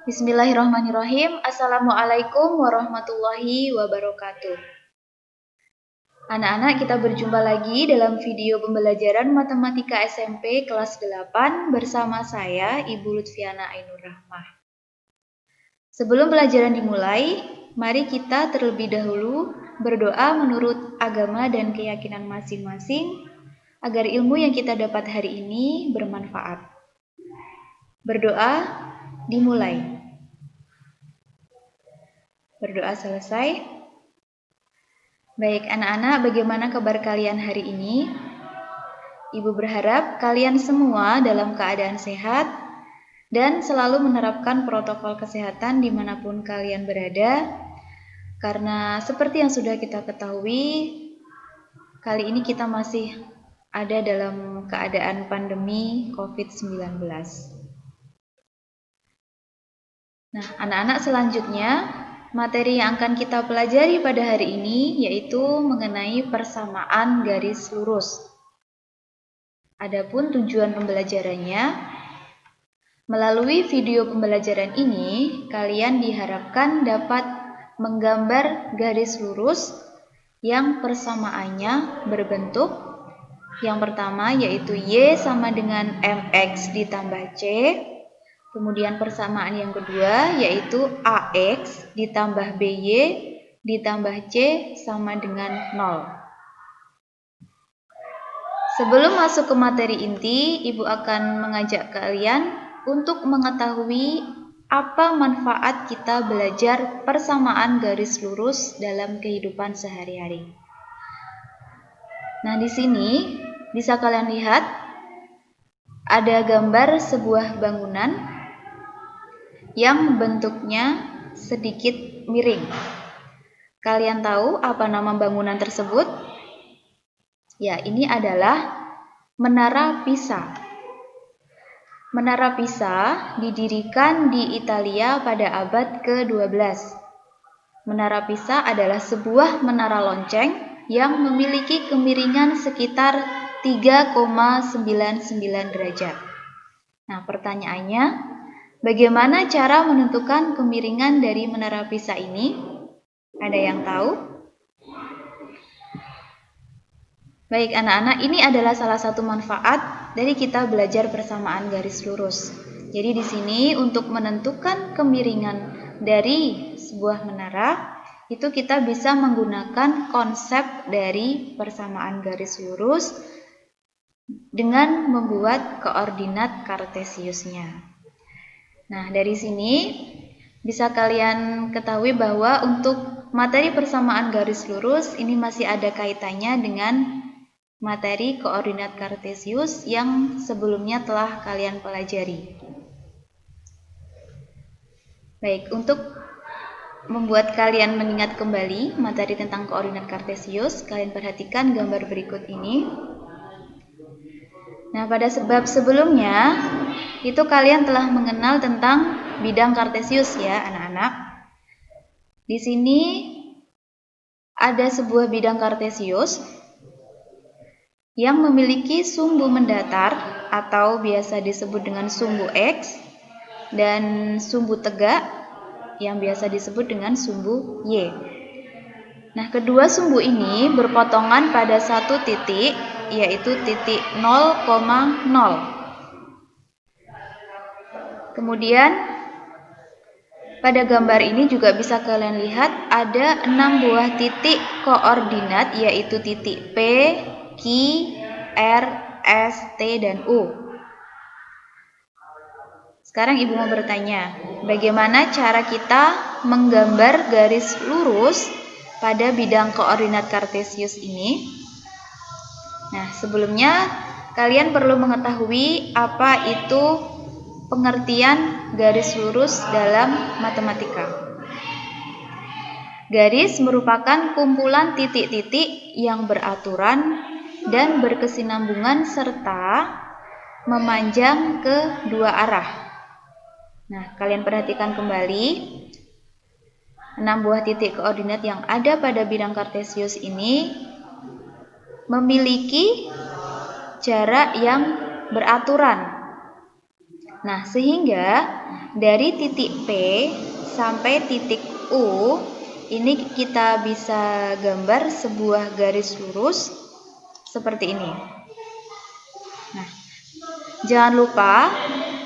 Bismillahirrahmanirrahim. Assalamualaikum warahmatullahi wabarakatuh. Anak-anak, kita berjumpa lagi dalam video pembelajaran Matematika SMP kelas 8 bersama saya, Ibu Lutfiana Ainur Rahmah. Sebelum pelajaran dimulai, mari kita terlebih dahulu berdoa menurut agama dan keyakinan masing-masing agar ilmu yang kita dapat hari ini bermanfaat. Berdoa dimulai. Berdoa selesai. Baik anak-anak, bagaimana kabar kalian hari ini? Ibu berharap kalian semua dalam keadaan sehat dan selalu menerapkan protokol kesehatan dimanapun kalian berada. Karena seperti yang sudah kita ketahui, kali ini kita masih ada dalam keadaan pandemi COVID-19. Nah, anak-anak, selanjutnya materi yang akan kita pelajari pada hari ini yaitu mengenai persamaan garis lurus. Adapun tujuan pembelajarannya, melalui video pembelajaran ini kalian diharapkan dapat menggambar garis lurus yang persamaannya berbentuk yang pertama yaitu Y sama dengan MX ditambah C. Kemudian persamaan yang kedua yaitu AX ditambah BY ditambah C sama dengan 0. Sebelum masuk ke materi inti, Ibu akan mengajak kalian untuk mengetahui apa manfaat kita belajar persamaan garis lurus dalam kehidupan sehari-hari. Nah, di sini bisa kalian lihat ada gambar sebuah bangunan yang bentuknya sedikit miring. Kalian tahu apa nama bangunan tersebut? Ya, ini adalah Menara Pisa. Menara Pisa didirikan di Italia pada abad ke-12. Menara Pisa adalah sebuah menara lonceng yang memiliki kemiringan sekitar 3,99 derajat. Nah, pertanyaannya, bagaimana cara menentukan kemiringan dari Menara Pisa ini? Ada yang tahu? Baik anak-anak, ini adalah salah satu manfaat dari kita belajar persamaan garis lurus. Jadi di sini untuk menentukan kemiringan dari sebuah menara, itu kita bisa menggunakan konsep dari persamaan garis lurus dengan membuat koordinat kartesiusnya. Nah, dari sini bisa kalian ketahui bahwa untuk materi persamaan garis lurus ini masih ada kaitannya dengan materi koordinat kartesius yang sebelumnya telah kalian pelajari. Baik, untuk membuat kalian mengingat kembali materi tentang koordinat kartesius, kalian perhatikan gambar berikut ini. Nah, pada sebab sebelumnya itu kalian telah mengenal tentang bidang kartesius ya, anak-anak. Di sini ada sebuah bidang kartesius yang memiliki sumbu mendatar atau biasa disebut dengan sumbu X dan sumbu tegak yang biasa disebut dengan sumbu Y. Nah, kedua sumbu ini berpotongan pada satu titik, yaitu titik 0,0. Kemudian pada gambar ini juga bisa kalian lihat ada 6 buah titik koordinat, yaitu titik P, Q, R, S, T, dan U. Sekarang Ibu mau bertanya, bagaimana cara kita menggambar garis lurus pada bidang koordinat kartesius ini? Nah, sebelumnya kalian perlu mengetahui apa itu pengertian garis lurus dalam matematika. Garis merupakan kumpulan titik-titik yang beraturan dan berkesinambungan serta memanjang ke dua arah. Nah, kalian perhatikan kembali 6 buah titik koordinat yang ada pada bidang kartesius ini memiliki jarak yang beraturan. Nah, sehingga dari titik P sampai titik U ini kita bisa gambar sebuah garis lurus seperti ini. Nah, jangan lupa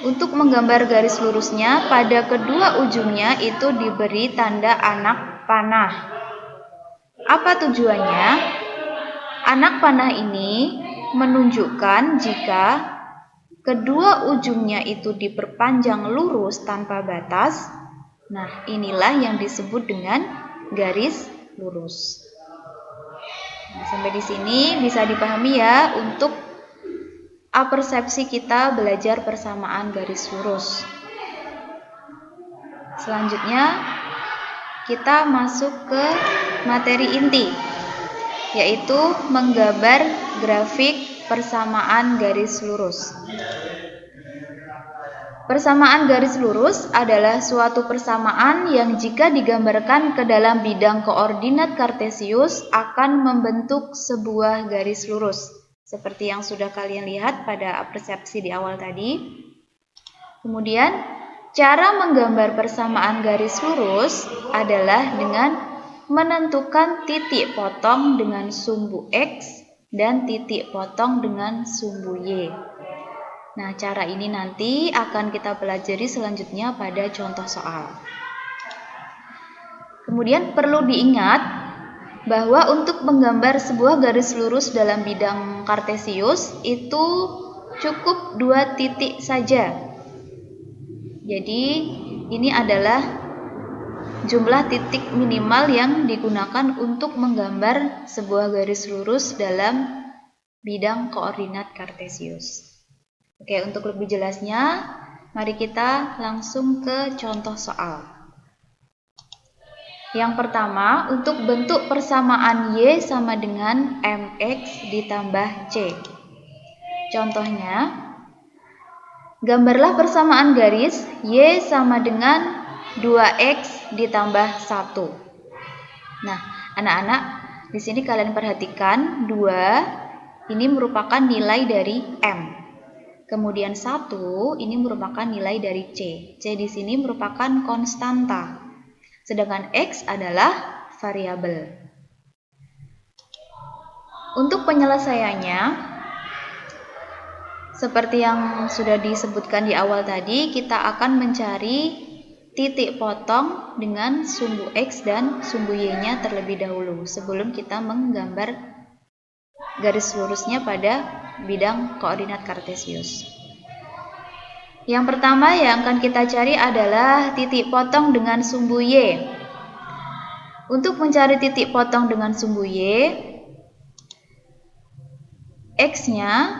untuk menggambar garis lurusnya pada kedua ujungnya itu diberi tanda anak panah. Apa tujuannya? Anak panah ini menunjukkan jika kedua ujungnya itu diperpanjang lurus tanpa batas. Nah, inilah yang disebut dengan garis lurus. Nah, sampai di sini bisa dipahami ya untuk persepsi kita belajar persamaan garis lurus. Selanjutnya kita masuk ke materi inti, yaitu menggambar grafik persamaan garis lurus. Persamaan garis lurus adalah suatu persamaan yang jika digambarkan ke dalam bidang koordinat kartesius akan membentuk sebuah garis lurus. Seperti yang sudah kalian lihat pada persepsi di awal tadi. Kemudian, cara menggambar persamaan garis lurus adalah dengan menentukan titik potong dengan sumbu X dan titik potong dengan sumbu Y. Nah, cara ini nanti akan kita pelajari selanjutnya pada contoh soal. Kemudian perlu diingat bahwa untuk menggambar sebuah garis lurus dalam bidang kartesius itu cukup 2 titik saja. Jadi, ini adalah jumlah titik minimal yang digunakan untuk menggambar sebuah garis lurus dalam bidang koordinat kartesius. Oke, untuk lebih jelasnya, mari kita langsung ke contoh soal. Yang pertama, untuk bentuk persamaan Y sama dengan MX ditambah C. Contohnya, gambarlah persamaan garis Y sama dengan 2X ditambah 1. Nah, anak-anak, di sini kalian perhatikan 2 ini merupakan nilai dari M. Kemudian 1 ini merupakan nilai dari C. C di sini merupakan konstanta. Sedangkan X adalah variabel. Untuk penyelesaiannya, seperti yang sudah disebutkan di awal tadi, kita akan mencari titik potong dengan sumbu X dan sumbu Y-nya terlebih dahulu sebelum kita menggambar garis lurusnya pada bidang koordinat kartesius. Yang pertama yang akan kita cari adalah titik potong dengan sumbu Y. Untuk mencari titik potong dengan sumbu Y, X-nya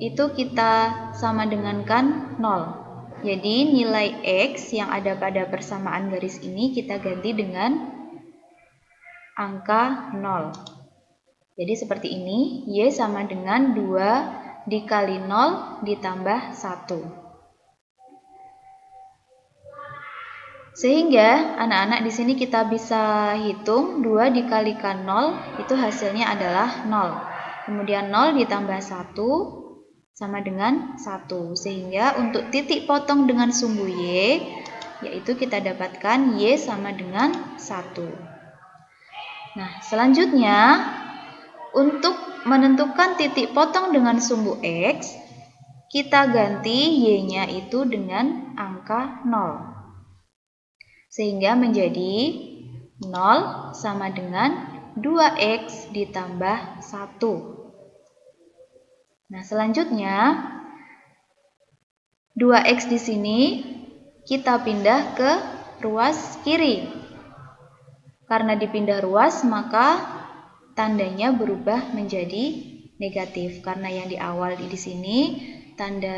itu kita sama dengankan 0. Jadi nilai X yang ada pada persamaan garis ini kita ganti dengan angka 0. Jadi seperti ini, Y sama dengan 2 dikali 0 ditambah 1. Sehingga anak-anak di sini kita bisa hitung 2 dikalikan 0 itu hasilnya adalah 0. Kemudian 0 ditambah 1 sama dengan 1. Sehingga untuk titik potong dengan sumbu Y, yaitu kita dapatkan Y sama dengan 1. Nah, selanjutnya untuk menentukan titik potong dengan sumbu X, kita ganti Y-nya itu dengan angka 0. Sehingga menjadi 0 sama dengan 2X ditambah 1. Nah, selanjutnya 2X di sini kita pindah ke ruas kiri. Karena dipindah ruas, maka tandanya berubah menjadi negatif. Karena yang di awal di sini tanda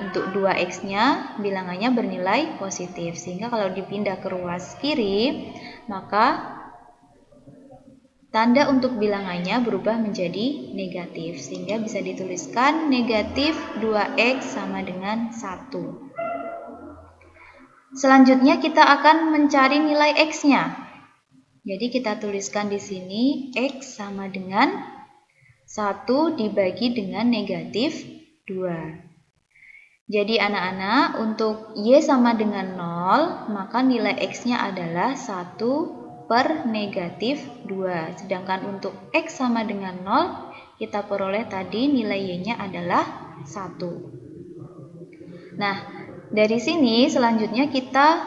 untuk 2X-nya bilangannya bernilai positif. Sehingga kalau dipindah ke ruas kiri, maka tanda untuk bilangannya berubah menjadi negatif. Sehingga bisa dituliskan negatif 2X sama dengan 1. Selanjutnya kita akan mencari nilai X-nya. Jadi kita tuliskan di sini X sama dengan 1 dibagi dengan negatif 2. Jadi anak-anak, untuk Y sama dengan 0, maka nilai X-nya adalah 1 per negatif 2. Sedangkan untuk X sama dengan 0, kita peroleh tadi nilai Y-nya adalah 1. Nah, dari sini selanjutnya kita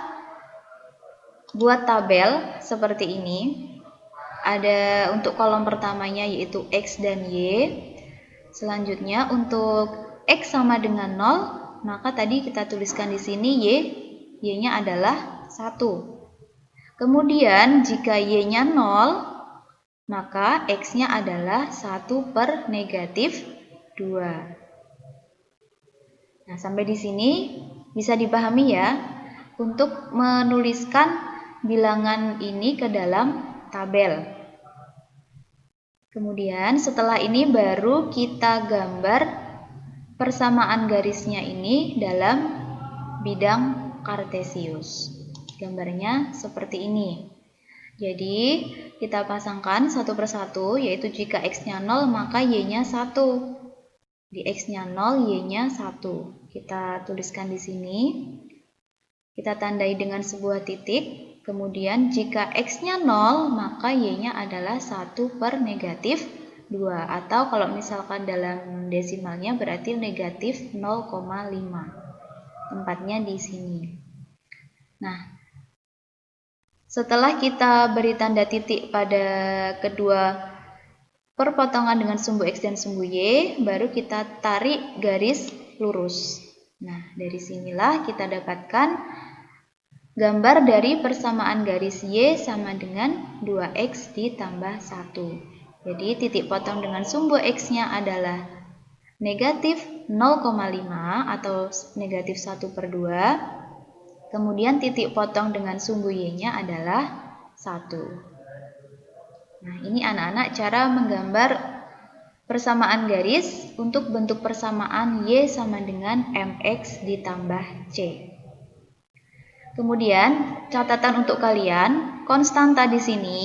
buat tabel seperti ini. Ada untuk kolom pertamanya yaitu X dan Y. Selanjutnya untuk X sama dengan 0, maka tadi kita tuliskan di sini Y-nya adalah 1. Kemudian jika Y-nya 0, maka X-nya adalah 1 per negatif 2. Nah, sampai di sini bisa dipahami ya, untuk menuliskan bilangan ini ke dalam tabel. Kemudian setelah ini baru kita gambar persamaan garisnya ini dalam bidang kartesius. Gambarnya seperti ini. Jadi kita pasangkan satu persatu, yaitu jika X-nya 0 maka Y-nya 1. Di X-nya 0, Y-nya 1. Kita tuliskan di sini. Kita tandai dengan sebuah titik. Kemudian jika X-nya 0, maka Y-nya adalah 1 per negatif 2. Atau kalau misalkan dalam desimalnya berarti negatif 0,5. Tempatnya di sini. Nah, setelah kita beri tanda titik pada kedua perpotongan dengan sumbu X dan sumbu Y, baru kita tarik garis lurus. Nah, dari sinilah kita dapatkan gambar dari persamaan garis Y sama dengan 2X ditambah 1. Jadi titik potong dengan sumbu X-nya adalah negatif 0,5 atau negatif 1 per 2. Kemudian titik potong dengan sumbu Y-nya adalah 1. Nah, ini anak-anak cara menggambar persamaan garis untuk bentuk persamaan Y sama dengan MX ditambah C. Kemudian, catatan untuk kalian, konstanta di sini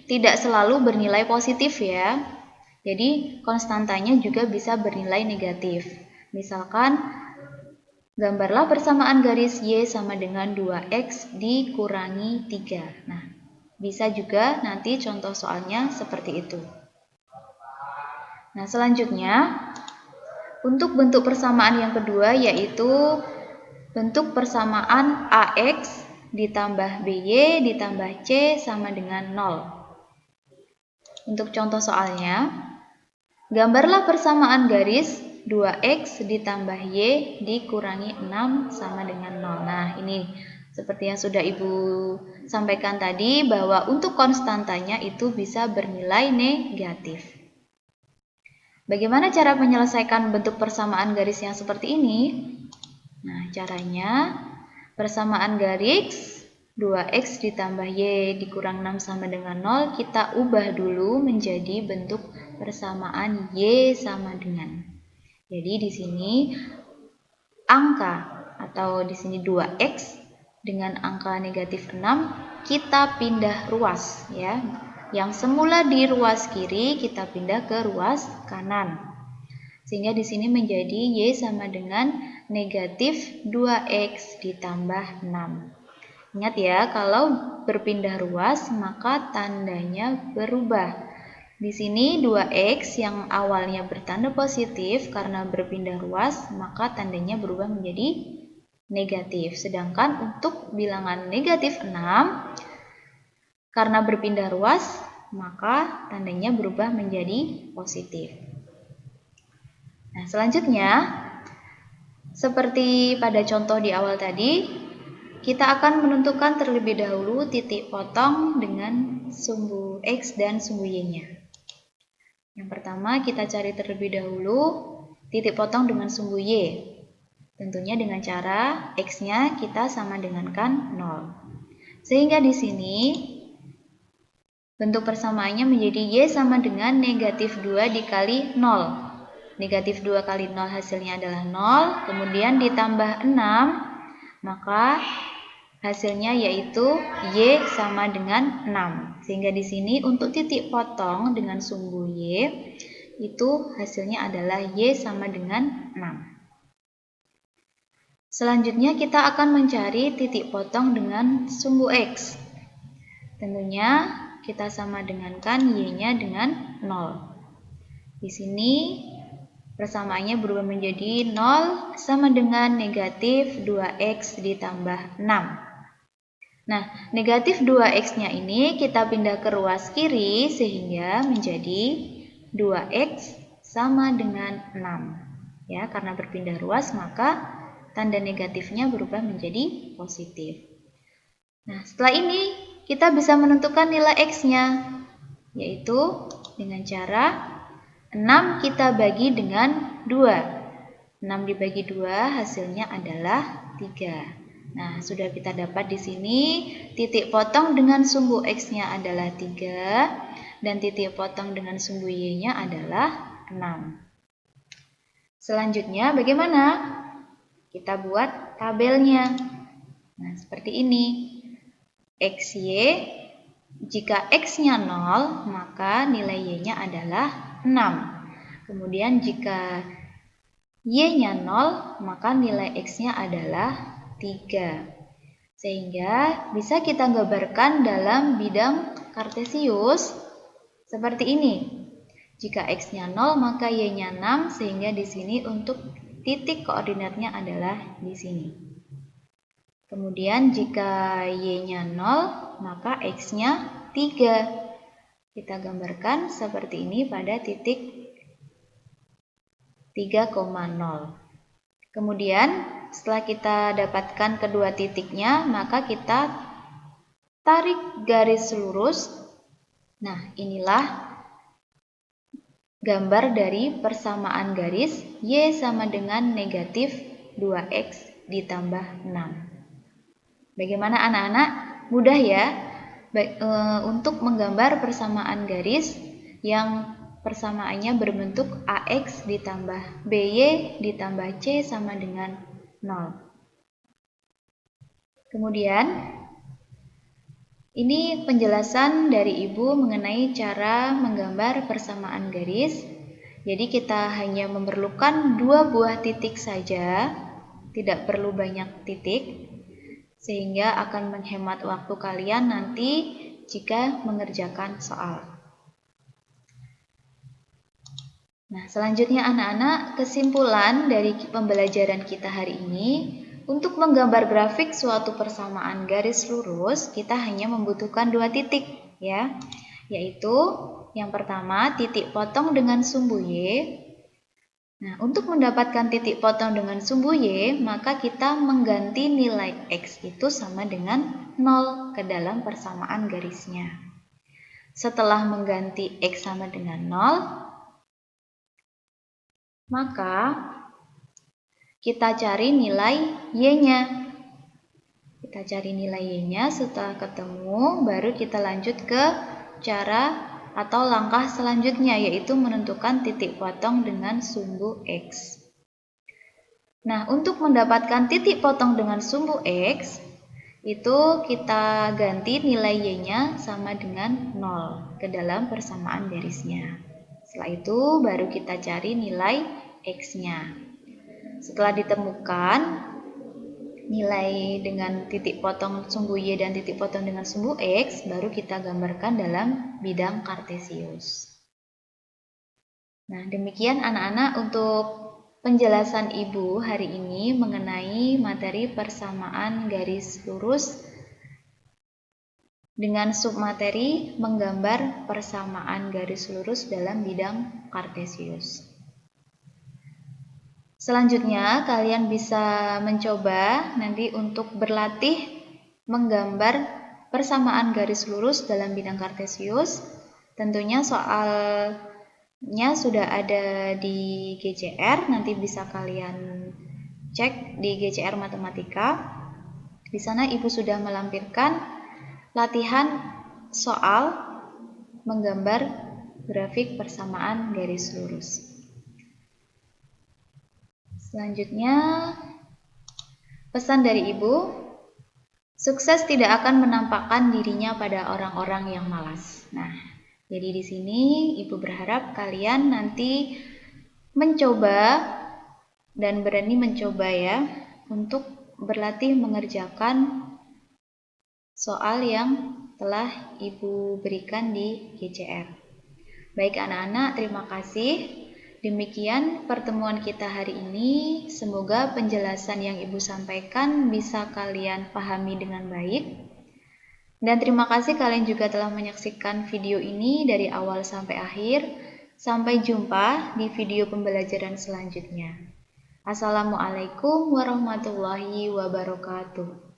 tidak selalu bernilai positif ya. Jadi, konstantanya juga bisa bernilai negatif. Misalkan, gambarlah persamaan garis Y sama dengan 2X dikurangi 3. Nah, bisa juga nanti contoh soalnya seperti itu. Nah, selanjutnya untuk bentuk persamaan yang kedua yaitu bentuk persamaan AX ditambah BY ditambah C sama dengan 0. Untuk contoh soalnya, gambarlah persamaan garis 2X ditambah Y dikurangi 6 sama dengan 0. Nah, ini seperti yang sudah Ibu sampaikan tadi bahwa untuk konstantanya itu bisa bernilai negatif. Bagaimana cara menyelesaikan bentuk persamaan garis yang seperti ini? Nah, caranya persamaan garis 2X ditambah Y dikurang 6 sama dengan 0 kita ubah dulu menjadi bentuk persamaan Y sama dengan. Jadi di sini angka atau di sini 2X dengan angka negatif 6 kita pindah ruas ya. Yang semula di ruas kiri kita pindah ke ruas kanan. Sehingga di sini menjadi Y sama dengan negatif 2X ditambah 6. Ingat ya, kalau berpindah ruas maka tandanya berubah. Di sini 2X yang awalnya bertanda positif karena berpindah ruas maka tandanya berubah menjadi negatif. Sedangkan untuk bilangan negatif 6 karena berpindah ruas maka tandanya berubah menjadi positif. Nah, selanjutnya seperti pada contoh di awal tadi, kita akan menentukan terlebih dahulu titik potong dengan sumbu X dan sumbu Y-nya. Yang pertama kita cari terlebih dahulu titik potong dengan sumbu Y. Tentunya dengan cara X-nya kita sama dengankan 0. Sehingga di sini bentuk persamaannya menjadi Y sama dengan negatif 2 dikali 0. Negatif 2 kali 0 hasilnya adalah 0. Kemudian ditambah 6, maka hasilnya yaitu Y sama dengan 6. Sehingga di sini untuk titik potong dengan sumbu Y, itu hasilnya adalah Y sama dengan 6. Selanjutnya kita akan mencari titik potong dengan sumbu X. Tentunya kita sama dengankan Y-nya dengan 0. Di sini persamaannya berubah menjadi 0 sama dengan negatif 2X ditambah 6. Nah, negatif 2X-nya ini kita pindah ke ruas kiri sehingga menjadi 2X sama dengan 6. Ya, karena berpindah ruas maka tanda negatifnya berubah menjadi positif. Nah, setelah ini kita bisa menentukan nilai X-nya, yaitu dengan cara 6 kita bagi dengan 2. 6 dibagi 2 hasilnya adalah 3. Nah, sudah kita dapat di sini titik potong dengan sumbu X-nya adalah 3 dan titik potong dengan sumbu Y-nya adalah 6. Selanjutnya bagaimana? Kita buat tabelnya. Nah, seperti ini. XY, jika X-nya 0, maka nilai Y-nya adalah 6. Kemudian jika Y-nya 0, maka nilai X-nya adalah 3. Sehingga bisa kita gambarkan dalam bidang kartesius seperti ini. Jika X-nya 0, maka Y-nya 6, sehingga di sini untuk titik koordinatnya adalah di sini. Kemudian jika Y-nya 0, maka X-nya 3. Kita gambarkan seperti ini pada titik 3,0. Kemudian setelah kita dapatkan kedua titiknya, maka kita tarik garis lurus. Nah, inilah gambar dari persamaan garis Y sama dengan negatif 2X ditambah 6. Bagaimana anak-anak? Mudah ya untuk menggambar persamaan garis yang persamaannya berbentuk AX ditambah BY ditambah C sama dengan 0. Kemudian ini penjelasan dari Ibu mengenai cara menggambar persamaan garis. Jadi kita hanya memerlukan 2 buah titik saja, tidak perlu banyak titik, sehingga akan menghemat waktu kalian nanti jika mengerjakan soal. Nah, selanjutnya anak-anak, kesimpulan dari pembelajaran kita hari ini. Untuk menggambar grafik suatu persamaan garis lurus, kita hanya membutuhkan 2 titik, ya. Yaitu yang pertama titik potong dengan sumbu Y. Nah, untuk mendapatkan titik potong dengan sumbu Y, maka kita mengganti nilai X itu sama dengan 0 ke dalam persamaan garisnya. Setelah mengganti X sama dengan 0, maka kita cari nilai Y-nya. Kita cari nilai Y-nya, setelah ketemu baru kita lanjut ke cara atau langkah selanjutnya, yaitu menentukan titik potong dengan sumbu X. Nah, untuk mendapatkan titik potong dengan sumbu X, itu kita ganti nilai Y-nya sama dengan 0 ke dalam persamaan garisnya. Setelah itu baru kita cari nilai X-nya. Setelah ditemukan nilai dengan titik potong sumbu Y dan titik potong dengan sumbu X, baru kita gambarkan dalam bidang kartesius. Nah, demikian anak-anak untuk penjelasan Ibu hari ini mengenai materi persamaan garis lurus dengan submateri menggambar persamaan garis lurus dalam bidang kartesius. Selanjutnya kalian bisa mencoba nanti untuk berlatih menggambar persamaan garis lurus dalam bidang kartesius. Tentunya soalnya sudah ada di GCR, nanti bisa kalian cek di GCR Matematika. Di sana Ibu sudah melampirkan latihan soal menggambar grafik persamaan garis lurus. Selanjutnya, pesan dari Ibu, sukses tidak akan menampakkan dirinya pada orang-orang yang malas. Nah, jadi di sini Ibu berharap kalian nanti mencoba dan berani mencoba ya, untuk berlatih mengerjakan soal yang telah Ibu berikan di GCR. Baik anak-anak, terima kasih. Demikian pertemuan kita hari ini. Semoga penjelasan yang Ibu sampaikan bisa kalian pahami dengan baik. Dan terima kasih kalian juga telah menyaksikan video ini dari awal sampai akhir. Sampai jumpa di video pembelajaran selanjutnya. Assalamualaikum warahmatullahi wabarakatuh.